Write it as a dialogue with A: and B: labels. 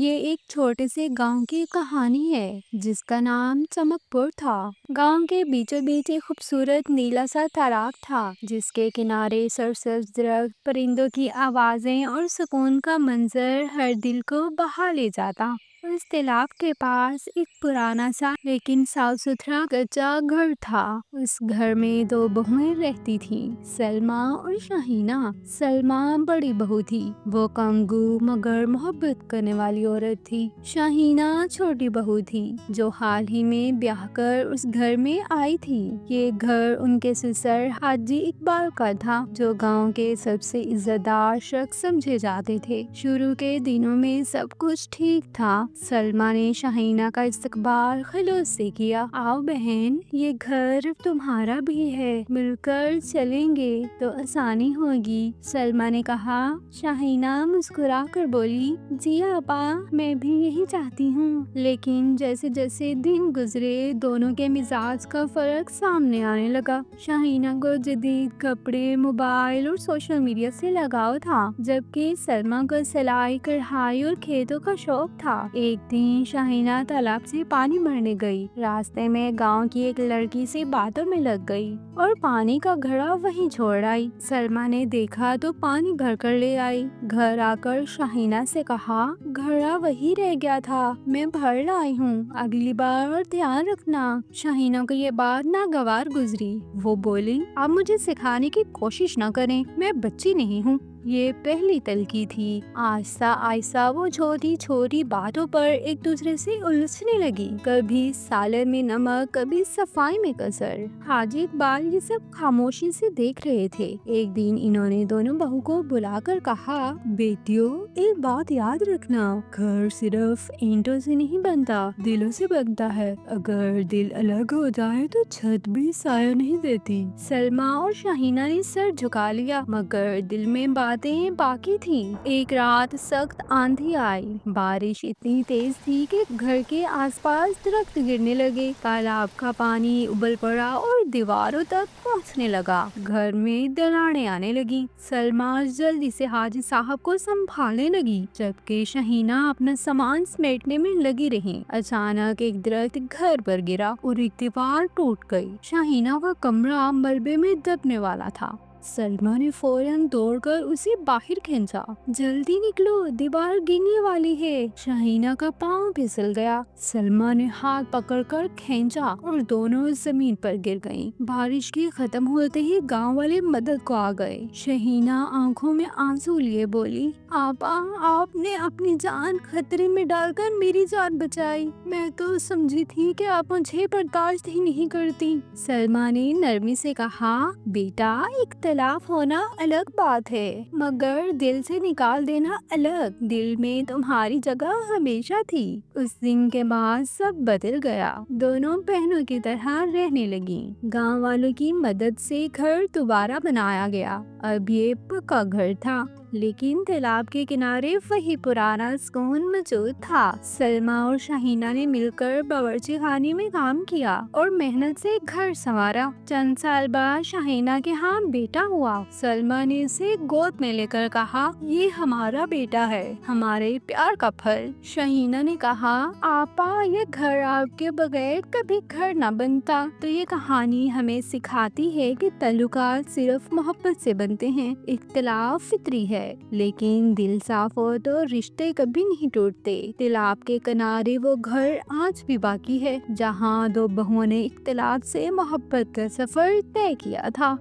A: یہ ایک چھوٹے سے گاؤں کی کہانی ہے جس کا نام چمکپور تھا۔ گاؤں کے بیچوں بیچ ایک خوبصورت نیلا سا تالاب تھا جس کے کنارے سرسبز درخت، پرندوں کی آوازیں اور سکون کا منظر ہر دل کو بہا لے جاتا۔ اس تالاب کے پاس ایک پرانا سا لیکن صاف ستھرا کچا گھر تھا۔ اس گھر میں دو بہویں رہتی تھیں، سلمیٰ اور شاہینہ۔ سلمیٰ بڑی بہو تھی، وہ کم گو مگر محبت کرنے والی عورت تھی۔ شاہینہ چھوٹی بہو تھی جو حال ہی میں بیاہ کر اس گھر میں آئی تھی۔ یہ گھر ان کے سسر حاجی اقبال کا تھا جو گاؤں کے سب سے عزت دار شخص سمجھے جاتے تھے۔ شروع کے دنوں میں سب کچھ ٹھیک تھا۔ سلمیٰ نے شاہینہ کا استقبال خلوص سے کیا۔ آؤ بہن، یہ گھر تمہارا بھی ہے، مل کر چلیں گے تو آسانی ہوگی، سلمیٰ نے کہا۔ شاہینہ مسکرا کر بولی، جی آپا، میں بھی یہی چاہتی ہوں۔ لیکن جیسے جیسے دن گزرے دونوں کے مزاج کا فرق سامنے آنے لگا۔ شاہینہ کو جدید کپڑے، موبائل اور سوشل میڈیا سے لگاؤ تھا، جبکہ سلمیٰ کو سلائی، کڑھائی اور کھیتوں کا شوق تھا۔ ایک دن شاہینہ تالاب سے پانی بھرنے گئی۔ راستے میں گاؤں کی ایک لڑکی سے باتوں میں لگ گئی اور پانی کا گھڑا وہیں چھوڑ آئی۔ سلمیٰ نے دیکھا تو پانی بھر کر لے آئی۔ گھر آ کر شاہینہ سے کہا، گھڑا وہی رہ گیا تھا، میں بھر لائی ہوں، اگلی بار اور دھیان رکھنا۔ شاہینہ کو یہ بات ناگوار گزری۔ وہ بولی، آپ مجھے سکھانے کی کوشش نہ کریں، میں بچی نہیں ہوں۔ یہ پہلی تلخی تھی۔ آہستہ آہستہ وہ چھوٹی چھوٹی باتوں پر ایک دوسرے سے الجھنے لگی، کبھی سالن میں نمک، کبھی صفائی میں کسر۔ حاجی اقبال یہ سب خاموشی سے دیکھ رہے تھے۔ ایک دن انہوں نے دونوں بہو کو بلا کر کہا، بیٹیوں، ایک بات یاد رکھنا، گھر صرف اینٹوں سے نہیں بنتا، دلوں سے بنتا ہے۔ اگر دل الگ ہو جائے تو چھت بھی سایہ نہیں دیتی۔ سلمیٰ اور شاہینہ نے سر جھکا لیا، مگر دل میں باتیں باقی تھیں۔ ایک رات سخت آندھی آئی، بارش اتنی تیز تھی کہ گھر کے آس پاس درخت گرنے لگے، تالاب کا پانی ابل پڑا اور دیواروں تک پہنچنے لگا، گھر میں دراڑیں آنے لگی۔ سلمیٰ جلدی سے حاجی صاحب کو سنبھالنے لگی، جبکہ شاہینہ اپنا سامان سمیٹنے میں لگی رہی۔ اچانک ایک درخت گھر پر گرا اور ایک دیوار ٹوٹ گئی۔ شاہینہ کا کمرہ ملبے میں دبنے والا تھا۔ سلمیٰ نے فوراً دوڑ کر اسے باہر کھینچا۔ جلدی نکلو، دیوار گرنے والی ہے۔ شاہینہ کا پاؤں پھسل گیا۔ سلمیٰ نے ہاتھ پکڑ کر کھینچا اور دونوں زمین پر گر گئیں۔ بارش کے ختم ہوتے ہی گاؤں والے مدد کو آ گئے۔ شاہینہ آنکھوں میں آنسو لیے بولی، آپا، آپ نے اپنی جان خطرے میں ڈال کر میری جان بچائی، میں تو سمجھی تھی کہ آپ مجھے برداشت ہی نہیں کرتی۔ سلمیٰ نے نرمی سے کہا، بیٹا، اختلاف ہونا الگ بات ہے مگر دل سے نکال دینا الگ، دل میں تمہاری جگہ ہمیشہ تھی۔ اس دن کے بعد سب بدل گیا، دونوں بہنوں کی طرح رہنے لگیں۔ گاؤں والوں کی مدد سے گھر دوبارہ بنایا گیا۔ اب یہ پکا گھر تھا لیکن تالاب کے کنارے وہی پرانا سکون موجود تھا۔ سلمیٰ اور شاہینہ نے مل کر باورچی خانے میں کام کیا اور محنت سے گھر سنوارا۔ چند سال بعد شاہینہ کے ہاں بیٹا ہوا۔ سلمیٰ نے اسے گود میں لے کر کہا، یہ ہمارا بیٹا ہے، ہمارے پیار کا پھل۔ شاہینہ نے کہا، آپا، یہ گھر آپ کے بغیر کبھی گھر نہ بنتا۔ تو یہ کہانی ہمیں سکھاتی ہے کہ تعلقات صرف محبت سے بنتے ہیں۔ اختلاف فطری ہے لیکن دل صاف ہو تو رشتے کبھی نہیں ٹوٹتے۔ تالاب کے کنارے وہ گھر آج بھی باقی ہے جہاں دو بہوؤں نے اختلاف سے محبت کا سفر طے کیا تھا۔